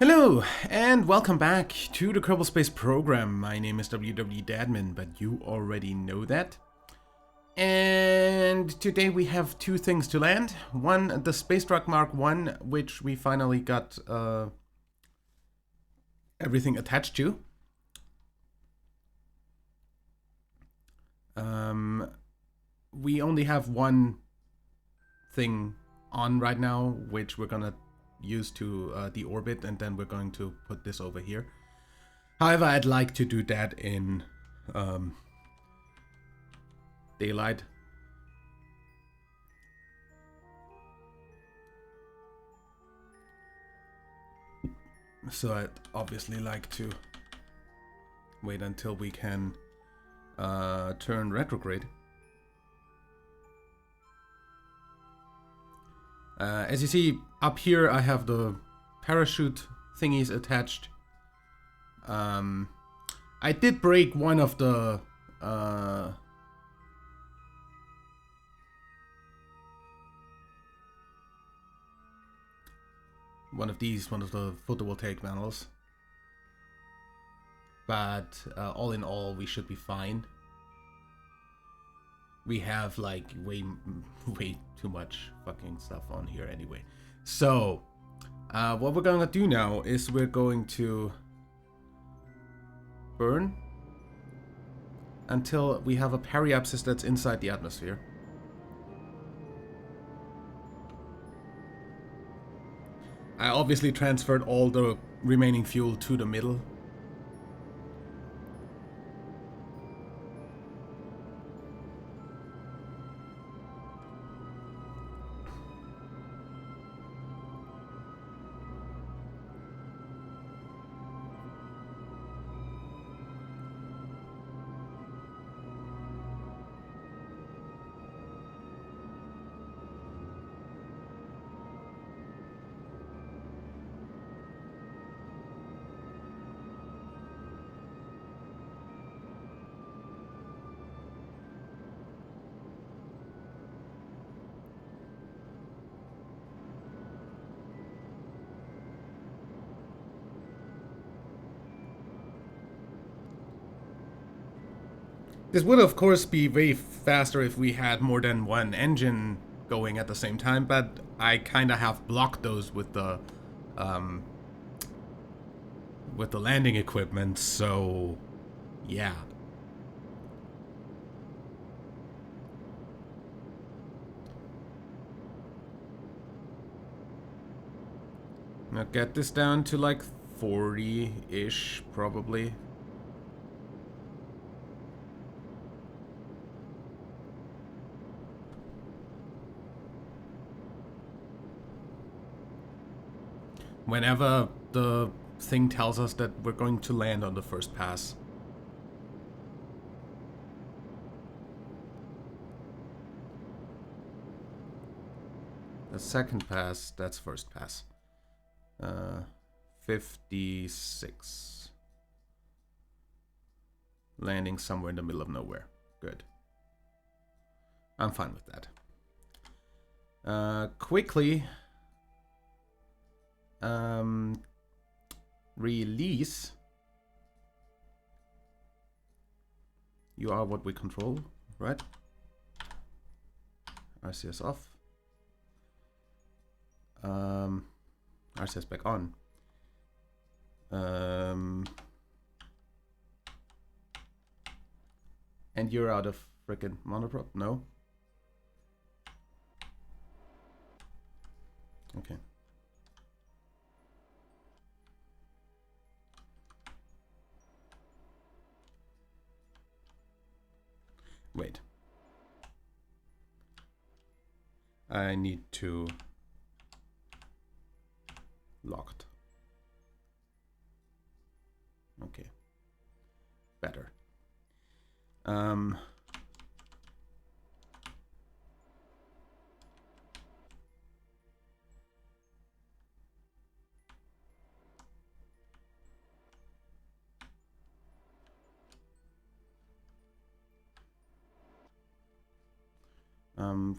Hello, and welcome back to the Kerbal Space program. My name is Dadman, but you already know that. And today we have two things to land. One, the Space Truck Mark 1, which we finally got everything attached to. We only have one thing on right now, which we're gonna use to deorbit, and then we're going to put this over here. However, I'd like to do that in daylight. So I'd obviously like to wait until we can turn retrograde. As you see up here, I have the parachute thingies attached. I did break one of the one of the photovoltaic panels, but all in all, we should be fine. We have like way too much fucking stuff on here anyway. So what we're gonna do now is we're going to burn until we have a periapsis that's inside the atmosphere. I obviously transferred all the remaining fuel to the middle. This would of course be way faster if we had more than one engine going at the same time, but I kinda have blocked those with the landing equipment, so yeah. Now get this down to like 40-ish probably. Whenever the thing tells us that we're going to land on the first pass. The second pass, that's first pass. 56. Landing somewhere in the middle of nowhere. Good. I'm fine with that. Quickly release. You are what we control, right? RCS off. RCS back on. And you're out of frickin' monoprop? No? Okay. Wait. I need to locked. Okay. Better.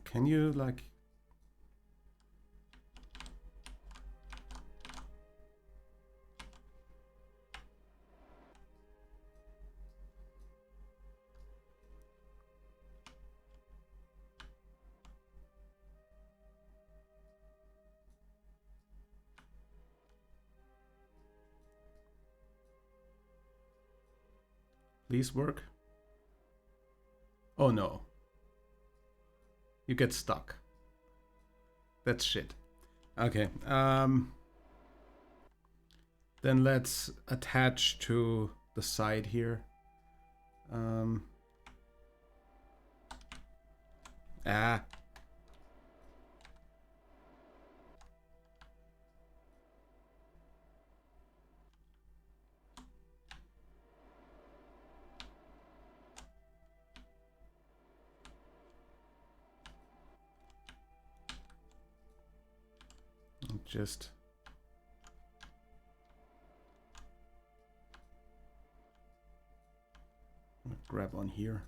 Can you like Please work. Oh no. You get stuck. That's shit. Okay. Then let's attach to the side here. Just grab on here.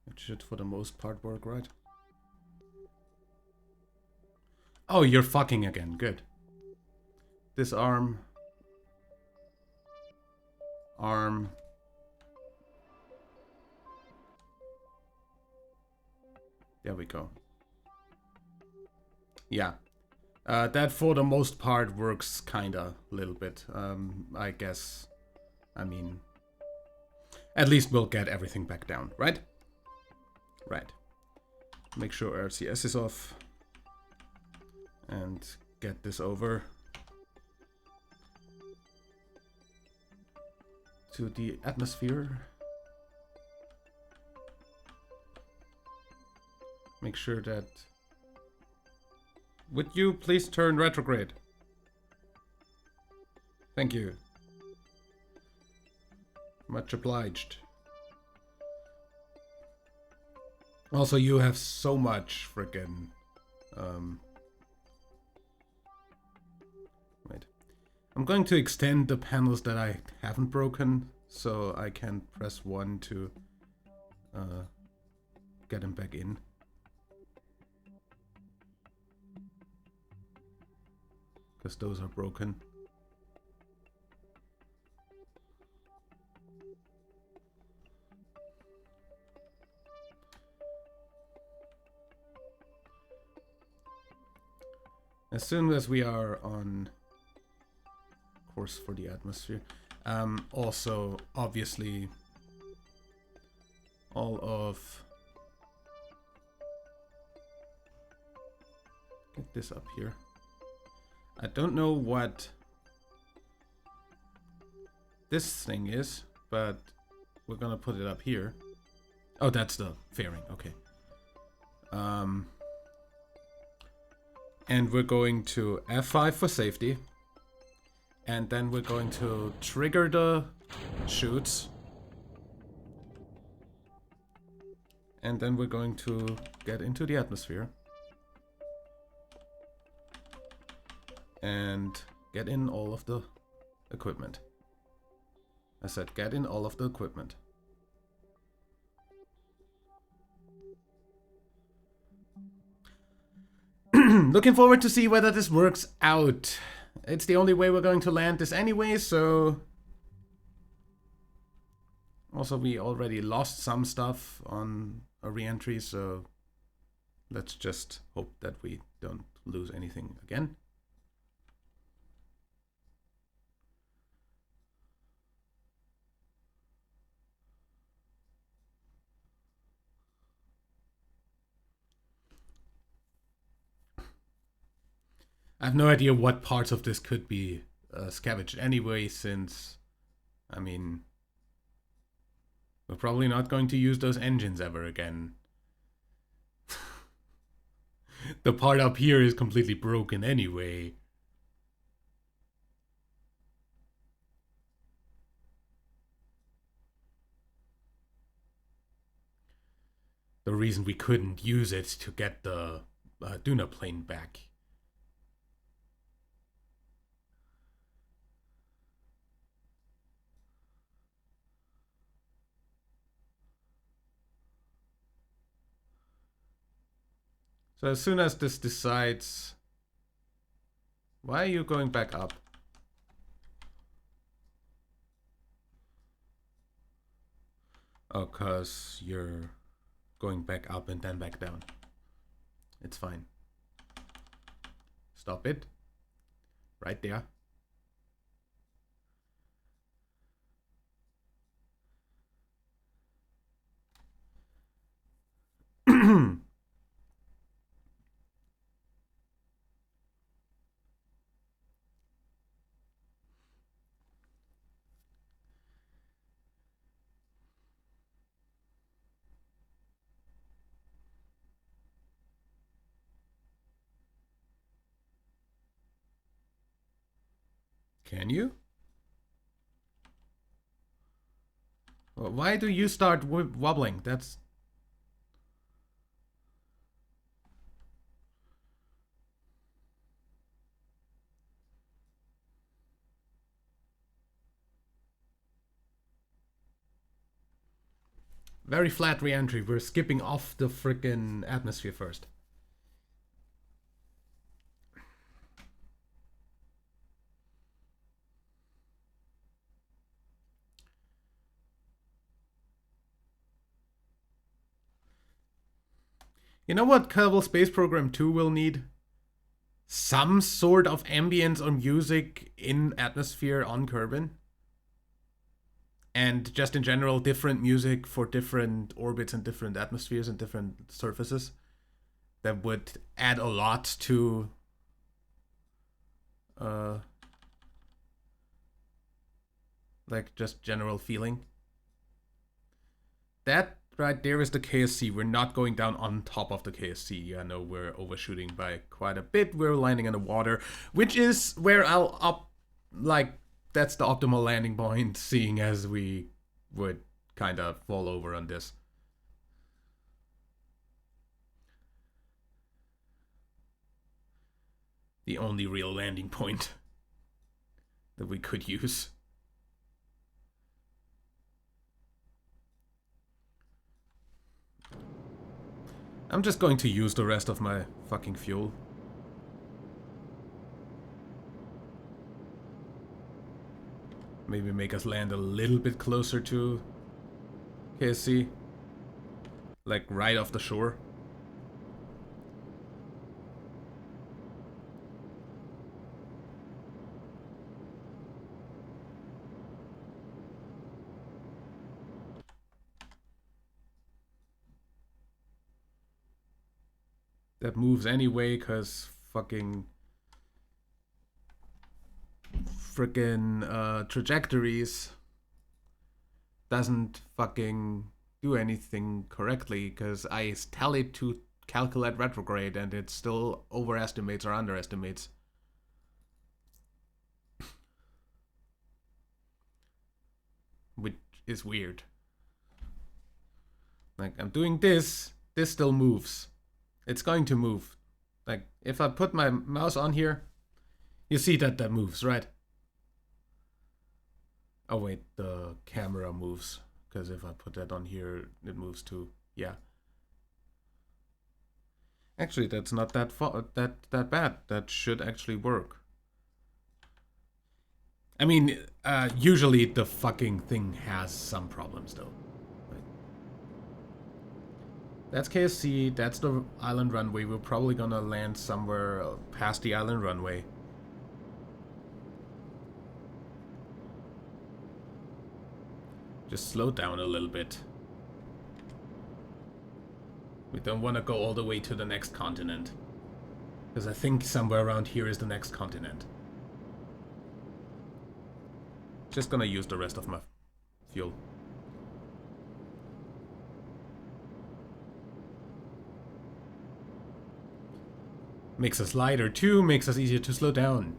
It should for the most part work, right? Oh, you're fucking again. Good. This arm. Arm. There we go. Yeah. That for the most part works kinda a little bit. I guess. I mean, at least we'll get everything back down, right? Right. Make sure RCS is off. And get this over to the atmosphere. Make sure that... Would you please turn retrograde? Thank you. Much obliged. Also, you have so much frickin'... Wait. I'm going to extend the panels that I haven't broken, so I can press 1 to get them back in. Because those are broken. As soon as we are on course for the atmosphere, also obviously all of... Get this up here. I don't know what this thing is, but we're gonna put it up here. Oh, that's the fairing, okay. And we're going to F5 for safety. And then we're going to trigger the chutes. And then we're going to get into the atmosphere. And get in all of the equipment. I said get in all of the equipment. Looking forward to see whether this works out. It's the only way we're going to land this anyway, so... Also, we already lost some stuff on a re-entry, so... Let's just hope that we don't lose anything again. I have no idea what parts of this could be scavenged anyway, since, I mean, we're probably not going to use those engines ever again. The part up here is completely broken anyway. The reason we couldn't use it to get the Duna plane back. So as soon as this decides... Why are you going back up? Oh, 'cause you're going back up and then back down. It's fine. Stop it. Right there. Can you? Well, why do you start wobbling? That's... very flat re-entry. We're skipping off the frickin' atmosphere first. You know what Kerbal Space Program 2 will need? Some sort of ambience or music in atmosphere on Kerbin. And just in general, different music for different orbits and different atmospheres and different surfaces. That would add a lot to like just general feeling. That right there is the KSC. We're not going down on top of the KSC. I know we're overshooting by quite a bit. We're landing in the water, which is where I'll up, like, that's the optimal landing point, seeing as we would kind of fall over on this. The only real landing point that we could use. I'm just going to use the rest of my fucking fuel. Maybe make us land a little bit closer to KSC. Like right off the shore. That moves anyway, cause fucking frickin' trajectories doesn't fucking do anything correctly, because I tell it to calculate retrograde and it still overestimates or underestimates. Which is weird. Like, I'm doing this still moves. It's going to move. Like, if I put my mouse on here, you see that that moves, right? Oh wait, the camera moves. Because if I put that on here, it moves too. Yeah. Actually, that's not that bad. That should actually work. I mean, usually the fucking thing has some problems though. That's KSC, that's the island runway. We're probably gonna land somewhere past the island runway. Just slow down a little bit. We don't want to go all the way to the next continent. Because I think somewhere around here is the next continent. Just gonna use the rest of my fuel. Makes us lighter too, makes us easier to slow down.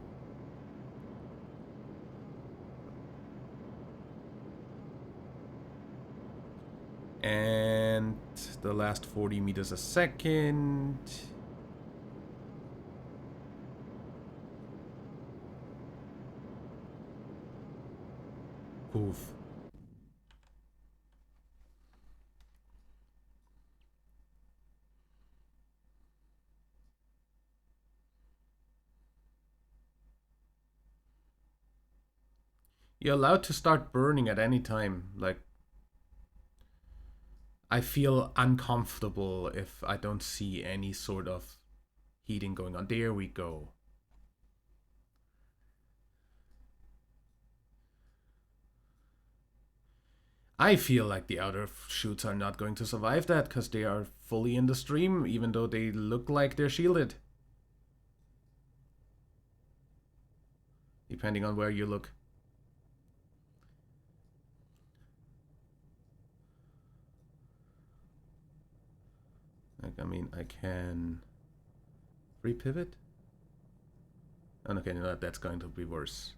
And the last 40 meters a second. Oof. You're allowed to start burning at any time. Like, I feel uncomfortable if I don't see any sort of heating going on. There we go. I feel like the outer shoots are not going to survive that because they are fully in the stream, even though they look like they're shielded. Depending on where you look. Like, I mean, I can repivot. And okay, no, that's going to be worse.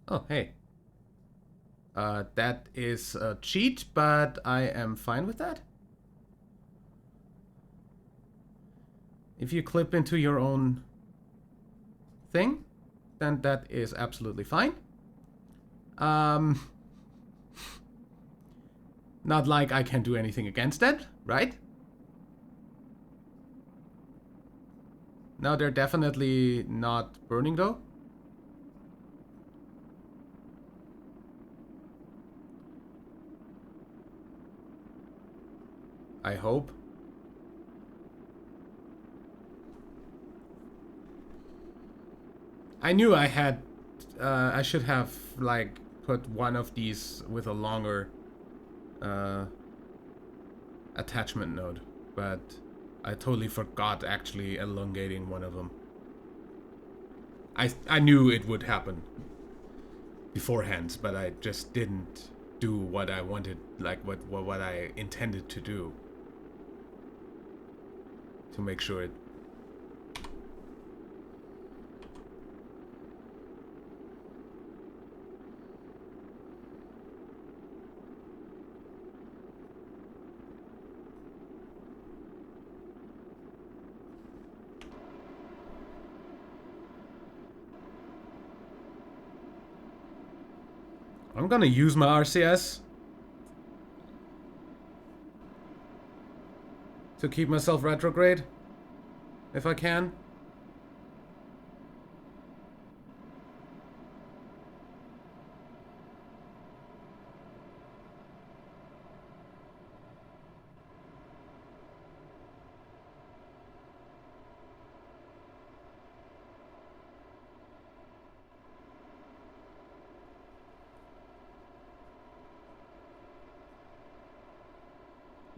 Oh, hey. That is a cheat, but I am fine with that. If you clip into your own thing, then that is absolutely fine. Um, not like I can do anything against it, right? No, they're definitely not burning though. I hope. I knew I had. I should have like put one of these with a longer attachment node, but I totally forgot actually elongating one of them. I knew it would happen beforehand, but I just didn't do what I wanted, like what I intended to do to make sure it. I'm gonna use my RCS to keep myself retrograde if I can.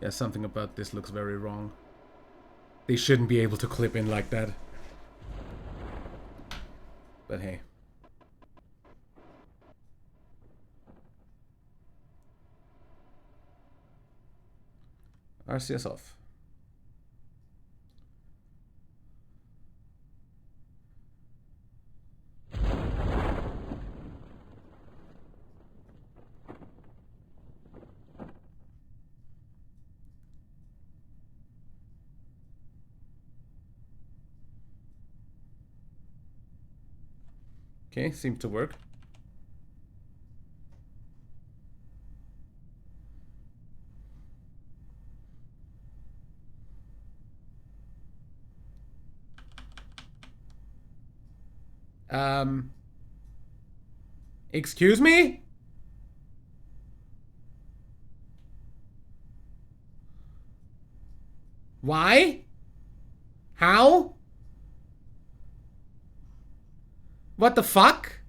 Yeah, something about this looks very wrong. They shouldn't be able to clip in like that. But hey. RCS off. Okay, seemed to work. Excuse me? Why? How? What the fuck?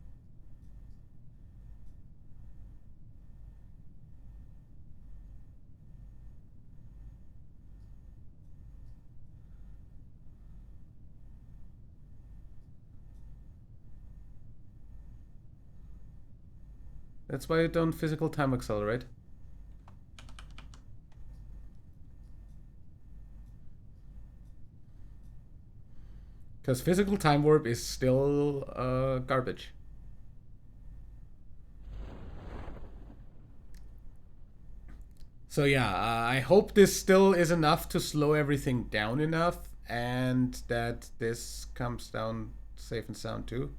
That's why you don't physical time accelerate. Because physical time warp is still garbage. So yeah, I hope this still is enough to slow everything down enough, and that this comes down safe and sound too.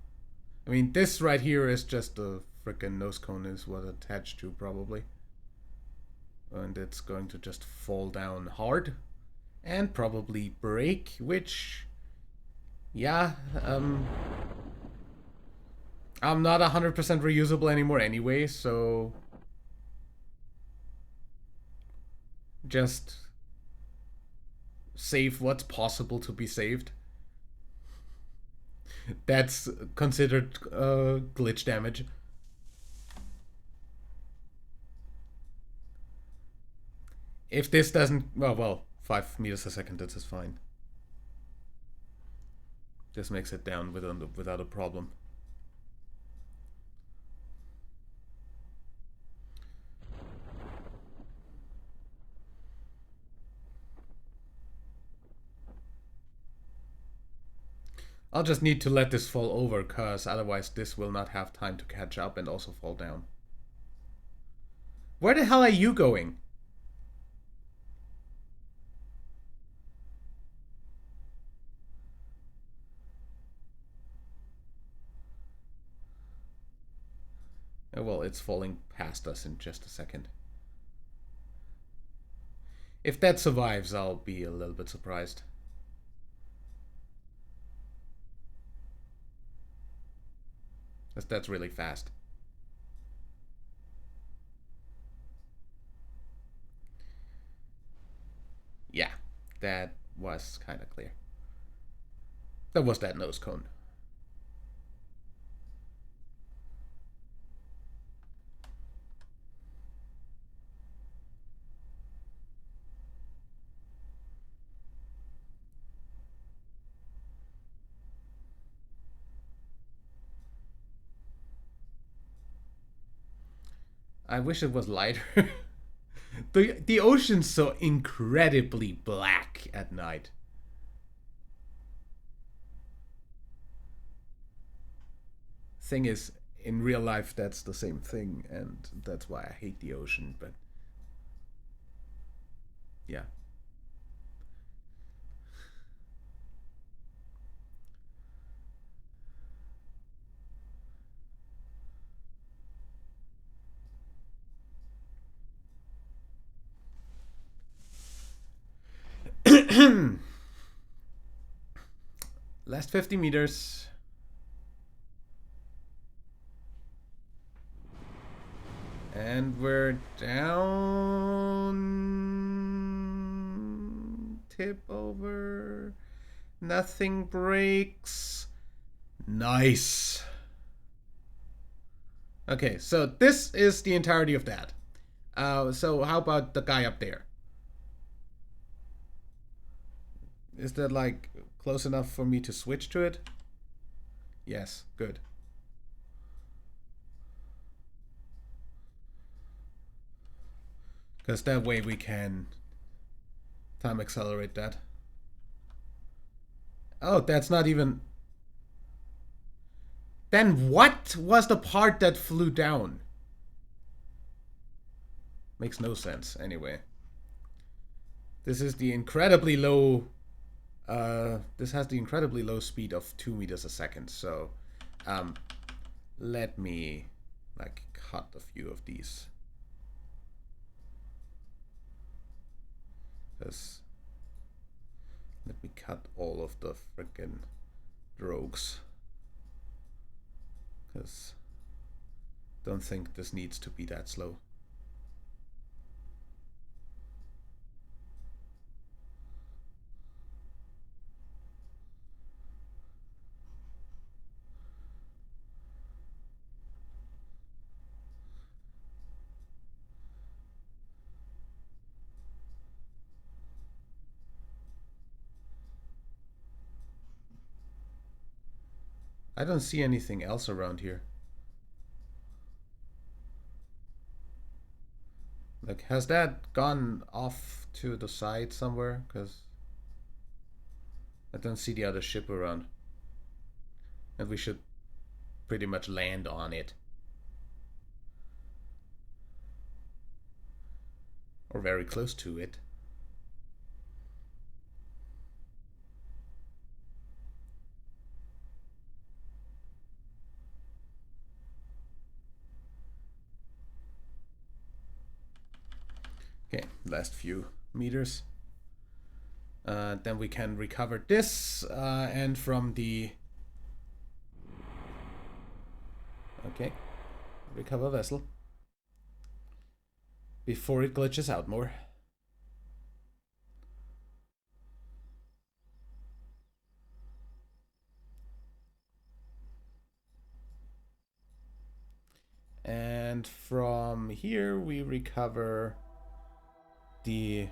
I mean, this right here is just a freaking nose cone is what attached to probably. And it's going to just fall down hard and probably break, which, yeah, I'm not 100% reusable anymore anyway, so just save what's possible to be saved. That's considered glitch damage. If this doesn't, well, 5 meters a second, that's just fine. This makes it down without a problem. I'll just need to let this fall over, cause otherwise this will not have time to catch up and also fall down. Where the hell are you going? Oh, well, it's falling past us in just a second. If that survives, I'll be a little bit surprised. That's really fast. Yeah, that was kind of clear. That was that nose cone. I wish it was lighter. The ocean's so incredibly black at night. Thing is, in real life, that's the same thing, and that's why I hate the ocean, but yeah. Last 50 meters. And we're down. Tip over. Nothing breaks. Nice. Okay, so this is the entirety of that. So how about the guy up there? Is that like close enough for me to switch to it? Yes, good. Because that way we can time accelerate that. Oh, that's not even... Then what was the part that flew down? Makes no sense, anyway. This is the incredibly low... this has the incredibly low speed of 2 meters a second, so... let me, like, cut a few of these. Because... Let me cut all of the frickin' drogues. Because... Don't think this needs to be that slow. I don't see anything else around here. Like, has that gone off to the side somewhere? Because I don't see the other ship around. And we should pretty much land on it. Or very close to it. Okay, last few meters. Then we can recover this, and from the... Okay, recover vessel. Before it glitches out more. And from here we recover the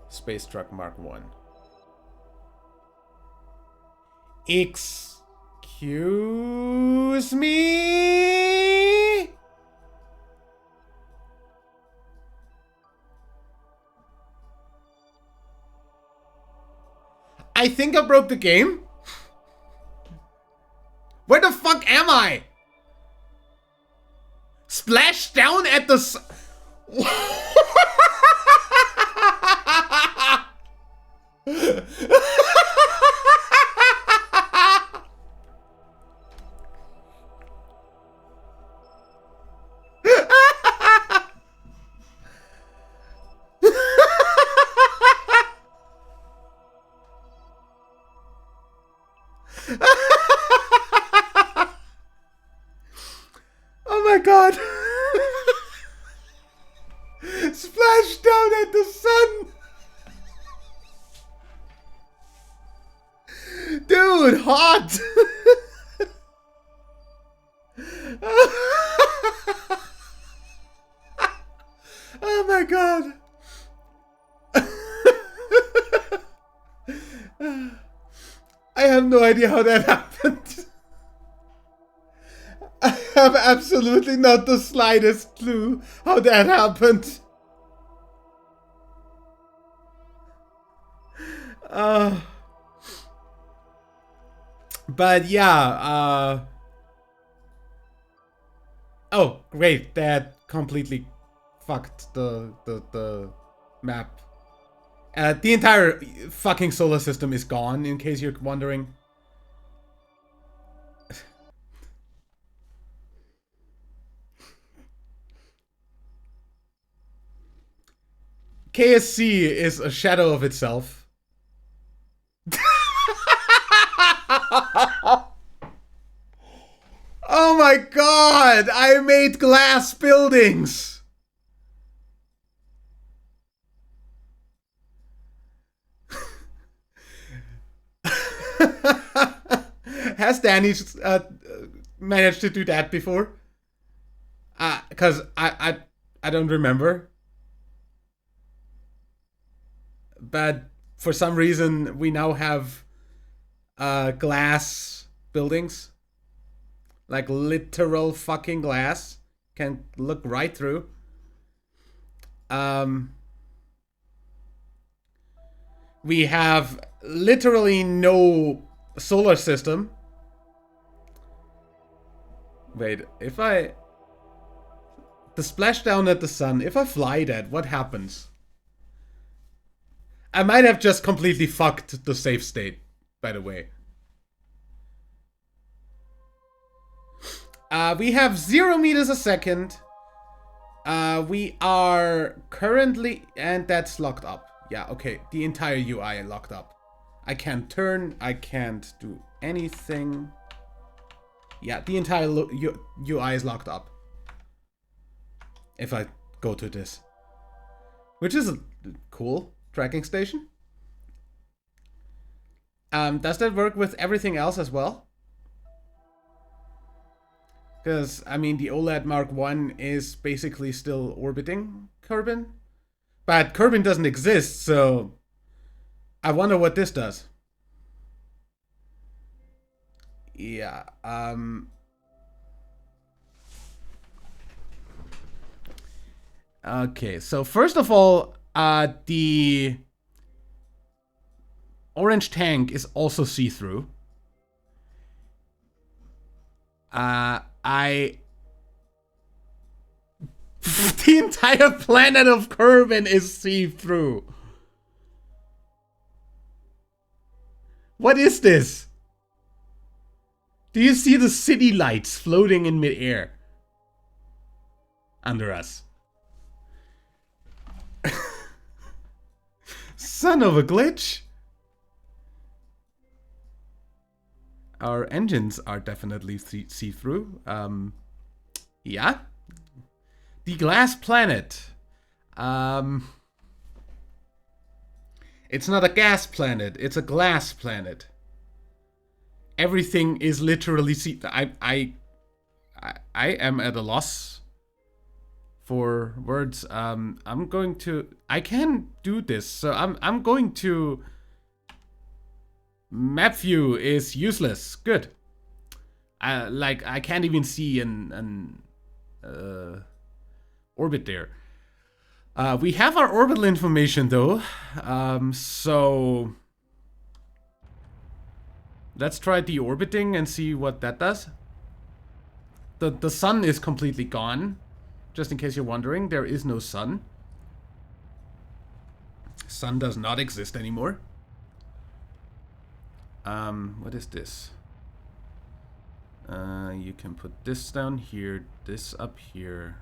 Space Truck Mark 1. Excuse me? I think I broke the game. Where the fuck am I? Splash down at the Oh my god. Splash down at the sun. Dude, hot. Oh my god. I have no idea how that happened. I have absolutely not the slightest clue how that happened. But yeah, oh, great, that completely fucked the map. The entire fucking solar system is gone, in case you're wondering. KSC is a shadow of itself. Oh my god! I made glass buildings! Has Danny managed to do that before? Because I don't remember. But for some reason, we now have glass buildings. Like literal fucking glass. Can look right through. We have literally no solar system. Wait, if I... The splashdown at the sun, if I fly that, what happens? I might have just completely fucked the save state, by the way. We have 0 meters a second. We are currently... And that's locked up. Yeah, okay. The entire UI locked up. I can't turn. I can't do anything. Yeah, the entire UI is locked up. If I go to this. Which is a cool tracking station. Does that work with everything else as well? Because, I mean, the OLED Mark 1 is basically still orbiting Kerbal. But Kerbal doesn't exist, so... I wonder what this does. Yeah, Okay, so first of all, the orange tank is also see-through. The entire planet of Kerbal is see-through. What is this? Do you see the city lights floating in midair? Under us. Son of a glitch. Our engines are definitely see-through. Yeah. The glass planet. It's not a gas planet, it's a glass planet. Everything is literally I am at a loss for words. I'm going to... I can do this, so I'm going to... Map view is useless. Good. Like, I can't even see an orbit there. We have our orbital information, though. So... Let's try deorbiting and see what that does. The sun is completely gone. Just in case you're wondering, there is no sun. Sun does not exist anymore. What is this? You can put this down here, this up here.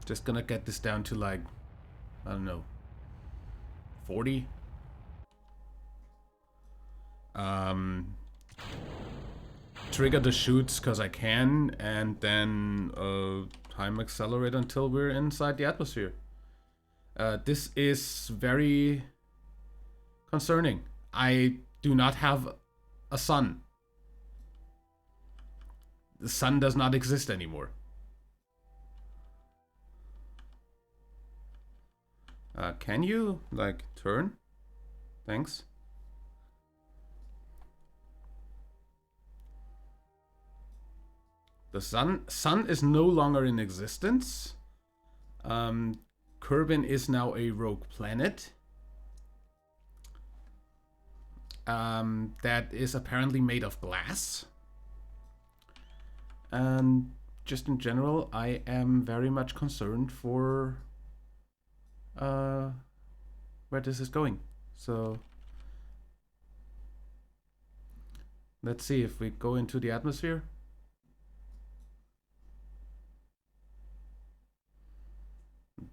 Just gonna get this down to like, I don't know, 40. Trigger the shoots because I can, and then time accelerate until we're inside the atmosphere. This is very concerning. I do not have a sun. The sun does not exist anymore. Can you, like, turn? Thanks. The sun is no longer in existence. Kerbal is now a rogue planet. That is apparently made of glass. And just in general, I am very much concerned for where this is going. So let's see if we go into the atmosphere.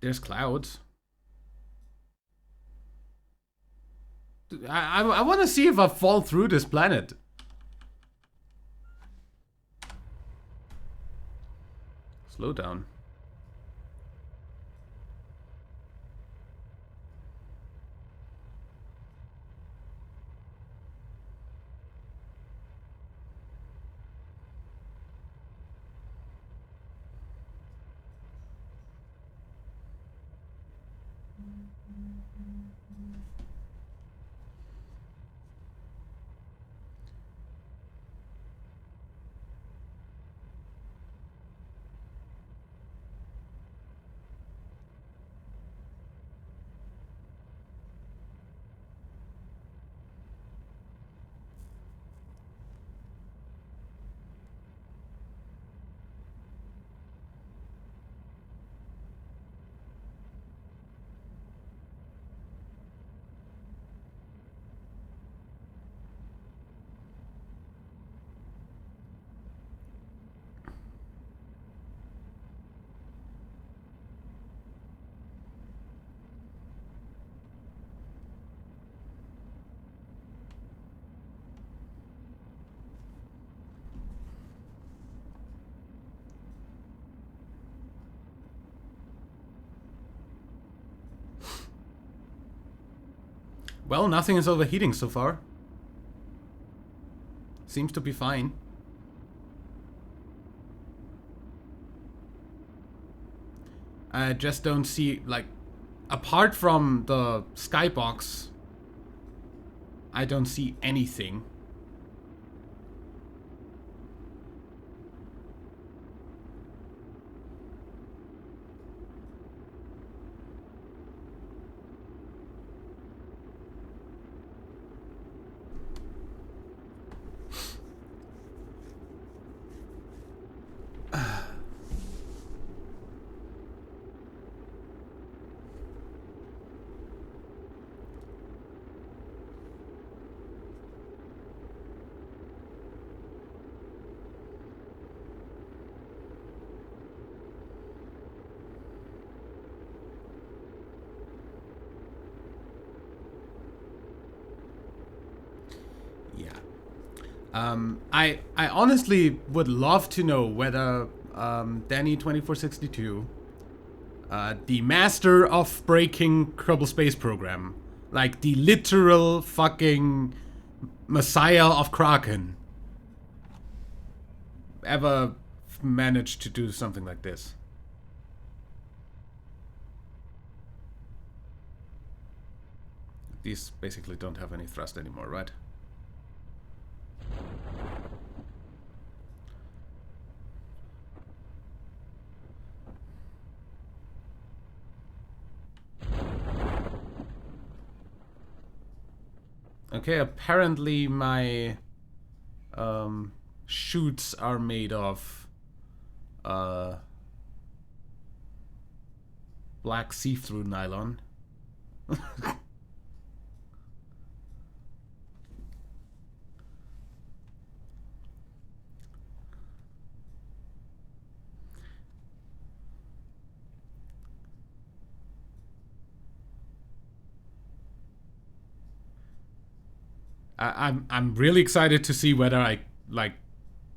There's clouds. I want to see if I fall through this planet. Slow down. Well, nothing is overheating so far. Seems to be fine. I just don't see, like, apart from the skybox, I don't see anything. I honestly would love to know whether Danny 2462, the master of breaking Kerbal Space Program, like the literal fucking messiah of Kraken, ever managed to do something like this. These basically don't have any thrust anymore, right? Okay, apparently my chutes are made of black see-through nylon. I'm really excited to see whether I like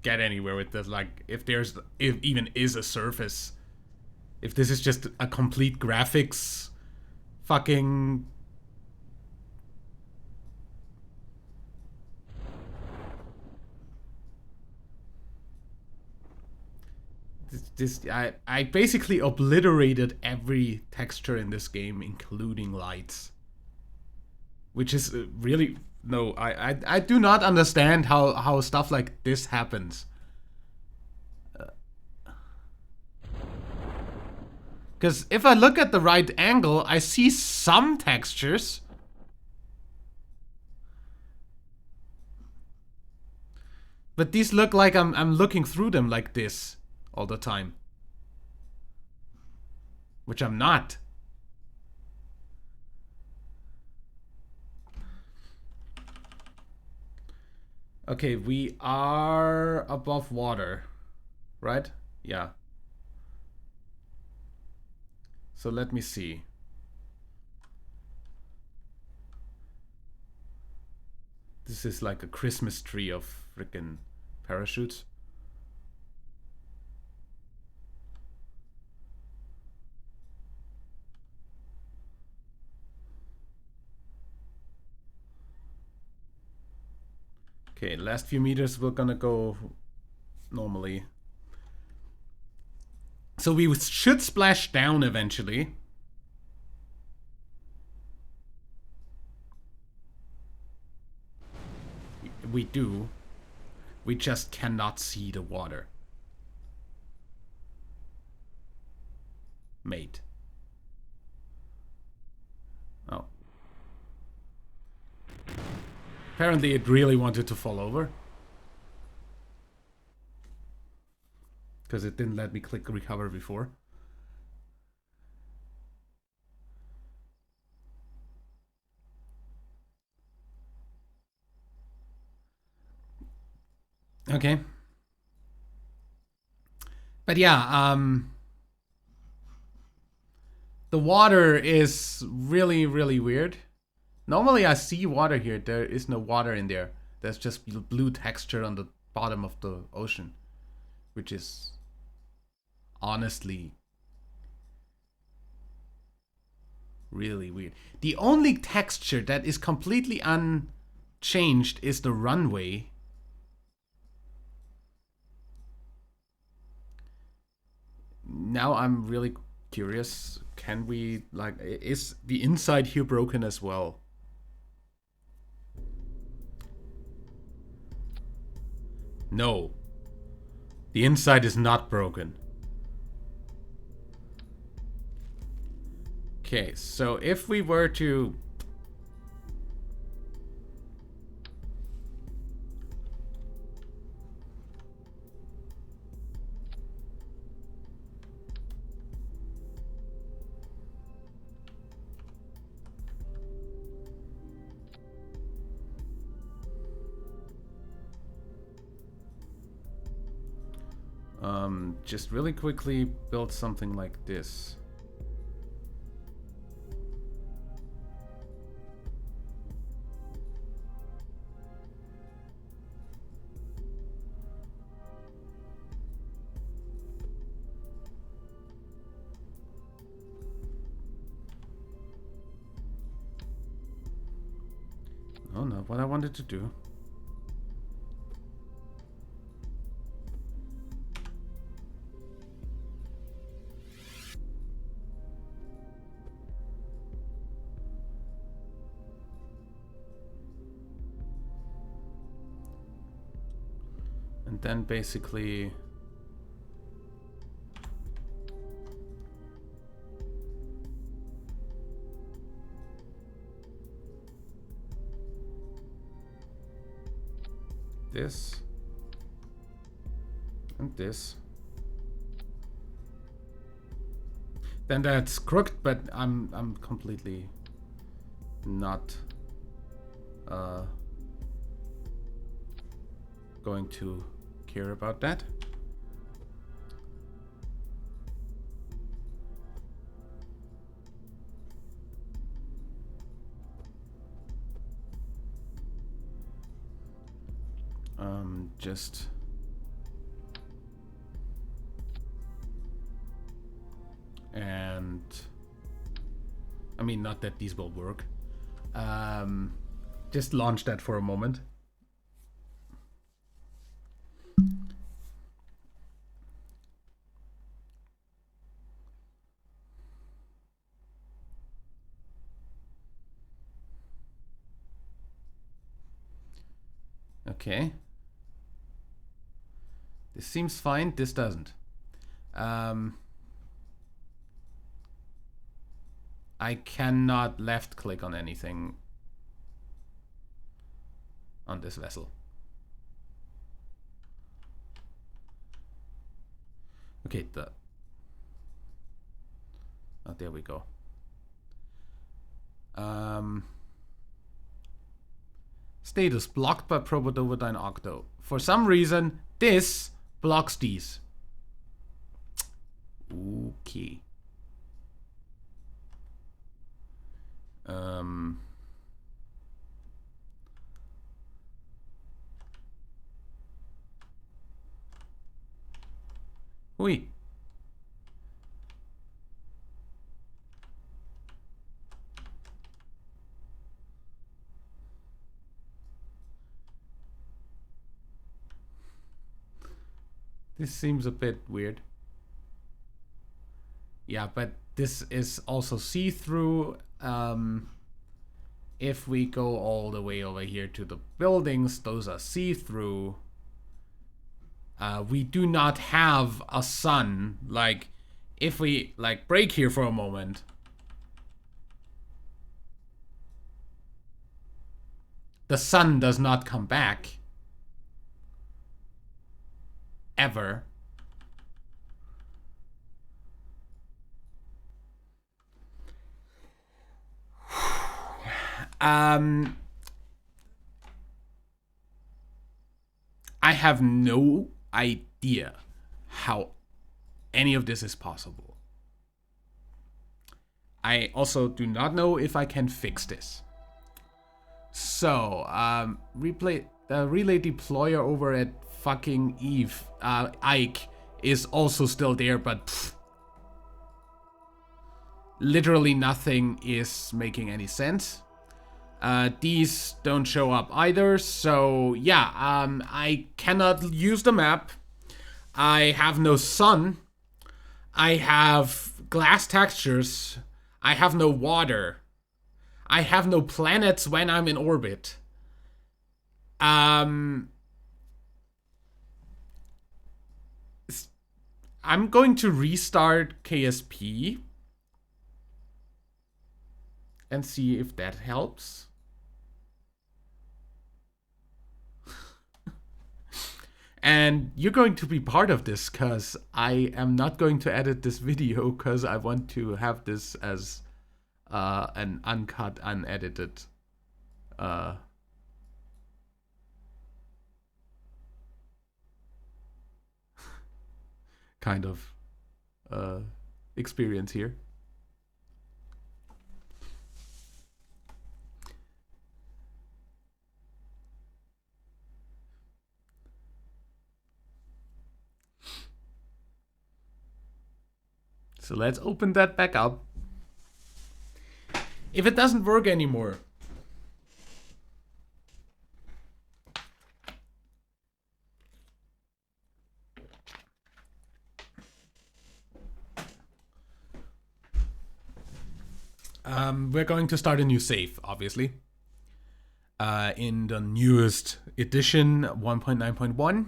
get anywhere with this. Like if even is a surface. If this is just a complete graphics fucking I basically obliterated every texture in this game, including lights. Which is really no, I do not understand how stuff like this happens. Because if I look at the right angle, I see some textures. But these look like I'm looking through them like this all the time. Which I'm not. Okay, we are above water, right? Yeah. So let me see. This is like a Christmas tree of freaking parachutes. Okay, last few meters we're gonna go normally. So we should splash down eventually. We do. We just cannot see the water. Mate. Oh. Apparently it really wanted to fall over. Because it didn't let me click recover before. Okay. But yeah, the water is really, really weird. Normally I see water here. There is no water in there. There's just blue texture on the bottom of the ocean. Which is honestly really weird. The only texture that is completely unchanged is the runway. Now I'm really curious. Can we, like, is the inside here broken as well? No. The inside is not broken. Okay, so if we were to... just really quickly build something like this. Oh no, what I wanted to do. And then basically... this. And this. Then that's crooked, but I'm completely not going to care about that. Just and I mean, not that these will work. Just launch that for a moment. Okay. This seems fine. This doesn't. I cannot left click on anything on this vessel. Okay, oh, there we go. Status blocked by Probodovodyne Octo. For some reason, this blocks these. Okay. Oui. This seems a bit weird. Yeah, but this is also see-through. If we go all the way over here to the buildings, those are see-through. We do not have a sun. Like, if we like break here for a moment, the sun does not come back. Ever. I have no idea how any of this is possible. I also do not know if I can fix this. So, the relay deployer over at fucking Ike is also still there, but literally nothing is making any sense. These don't show up either, so yeah, I cannot use the map. I have no sun. I have glass textures. I have no water. I have no planets when I'm in orbit. I'm going to restart KSP and see if that helps. And you're going to be part of this, because I am not going to edit this video, because I want to have this as an uncut, unedited kind of experience here. So let's open that back up. If it doesn't work anymore, we're going to start a new save, obviously. In the newest edition, 1.9.1.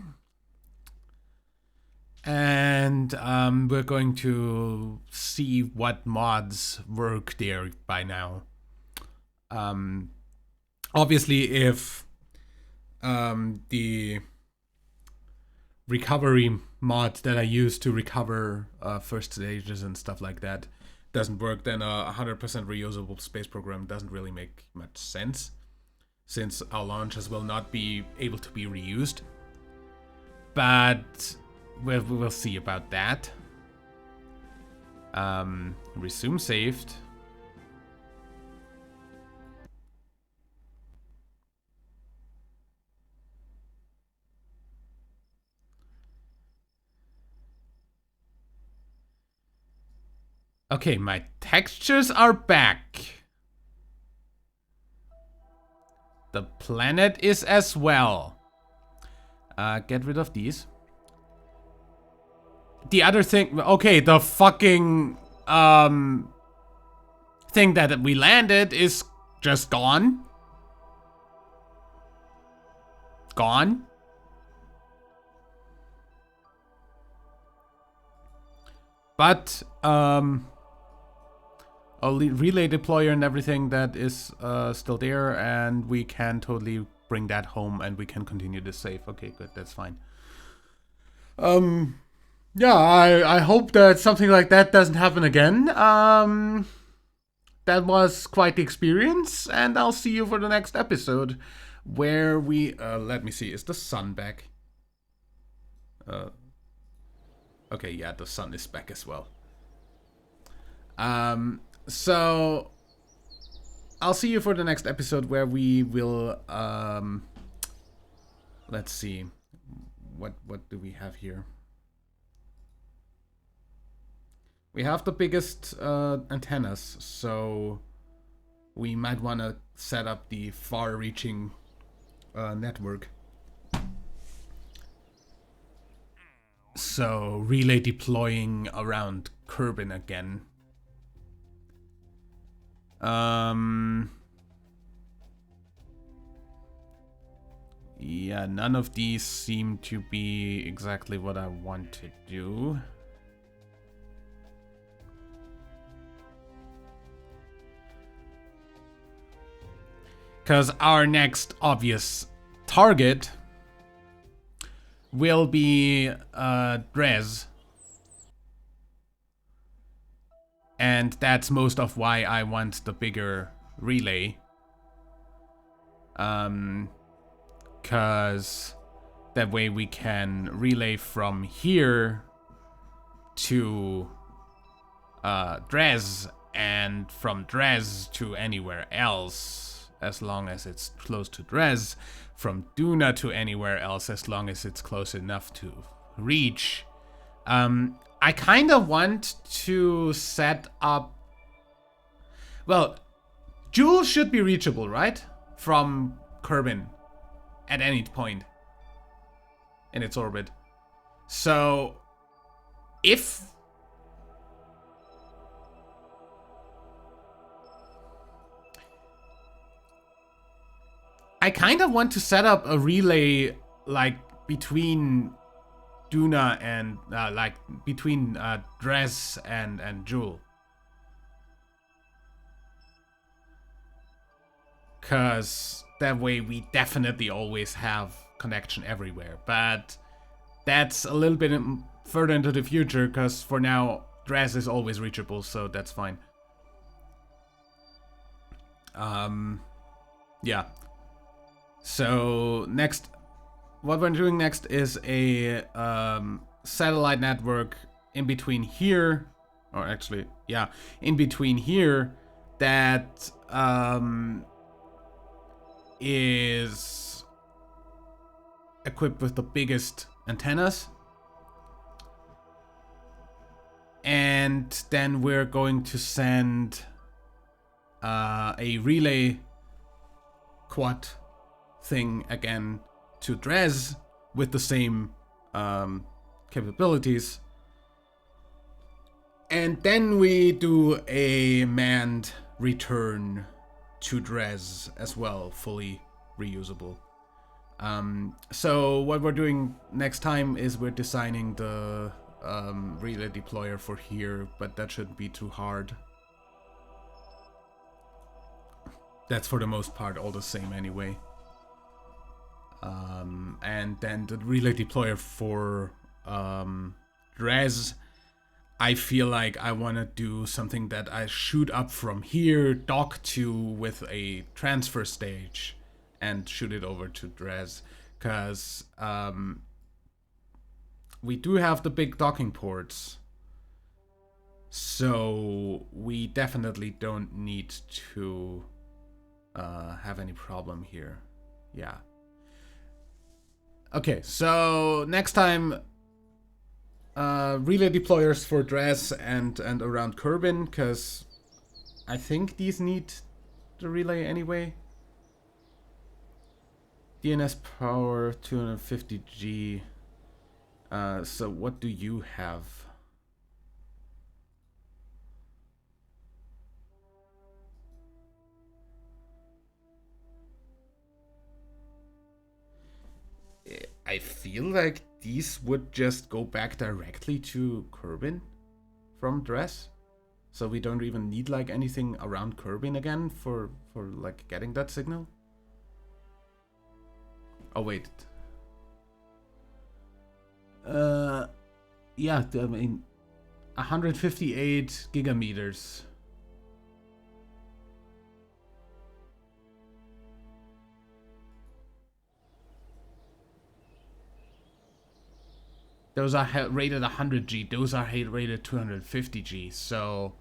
And we're going to see what mods work there by now. Obviously, if the recovery mod that I use to recover first stages and stuff like that doesn't work, then a 100% reusable space program doesn't really make much sense, since our launches will not be able to be reused. But we'll see about that. Resume saved. Okay, my textures are back. The planet is as well. Get rid of these. The other thing, okay, the fucking thing that we landed is just gone. Gone. But a relay deployer and everything that is still there, and we can totally bring that home and we can continue this save. Okay, good, that's fine. Yeah, I hope that something like that doesn't happen again. That was quite the experience, and I'll see you for the next episode, where we let me see, is the sun back? Okay, yeah, the sun is back as well. So I'll see you for the next episode, where we will let's see, what do we have here? We have the biggest antennas, so we might want to set up the far-reaching network. So relay deploying around Kerbal again. Yeah, none of these seem to be exactly what I want to do. Because our next obvious target will be Dres. And that's most of why I want the bigger relay. Because that way we can relay from here to Dres, and from Dres to anywhere else, as long as it's close to Dres, from Duna to anywhere else, as long as it's close enough to reach. I kind of want to set up... Well, Joule should be reachable, right? From Kerbal at any point in its orbit. So, if... I kind of want to set up a relay, like, between Duna and, like, between Dres and Joule. Because that way we definitely always have connection everywhere. But that's a little bit further into the future, because for now, Dres is always reachable, so that's fine. Yeah. So, next... What we're doing next is a satellite network in between here, or actually, yeah, in between here, that is equipped with the biggest antennas. And then we're going to send a relay quad thing again to Dres with the same capabilities. And then we do a manned return to Dres as well, fully reusable. So what we're doing next time is we're designing the relay deployer for here, but that shouldn't be too hard. That's for the most part all the same anyway. And then the relay deployer for Dres, I feel like I want to do something that I shoot up from here, dock to with a transfer stage, and shoot it over to Dres. Because we do have the big docking ports. So we definitely don't need to have any problem here. Yeah. Okay, so next time, relay deployers for Dres and around Kerbin, because I think these need the relay anyway. DNS power 250G. So what do you have? I feel like these would just go back directly to Kerbin from Dres. So we don't even need like anything around Kerbin again for like getting that signal. Oh wait. Yeah, I mean 158 gigameters. Those are rated 100G. Those are rated 250G. So,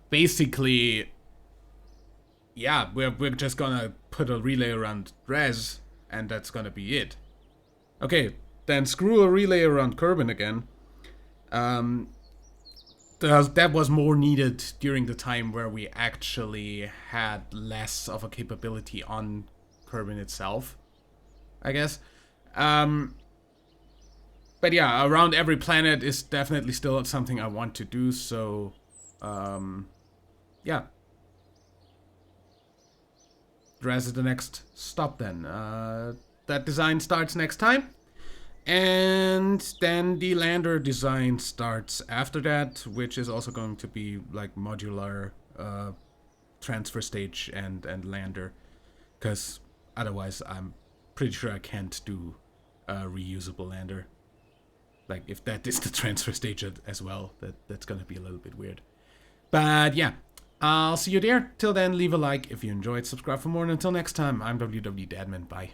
basically, yeah, we're just gonna put a relay around Res, and that's gonna be it. Okay, then screw a relay around Kerbin again. That was more needed during the time where we actually had less of a capability on Kerbin itself, I guess. But yeah, around every planet is definitely still something I want to do, so yeah. Dres is the next stop then. That design starts next time. And then the lander design starts after that, which is also going to be like modular transfer stage and lander. Because otherwise I'm pretty sure I can't do a reusable lander. Like, if that is the transfer stage as well, that's gonna be a little bit weird. But yeah, I'll see you there. Till then, leave a like if you enjoyed, subscribe for more, and until next time, I'm WWDadman. Bye.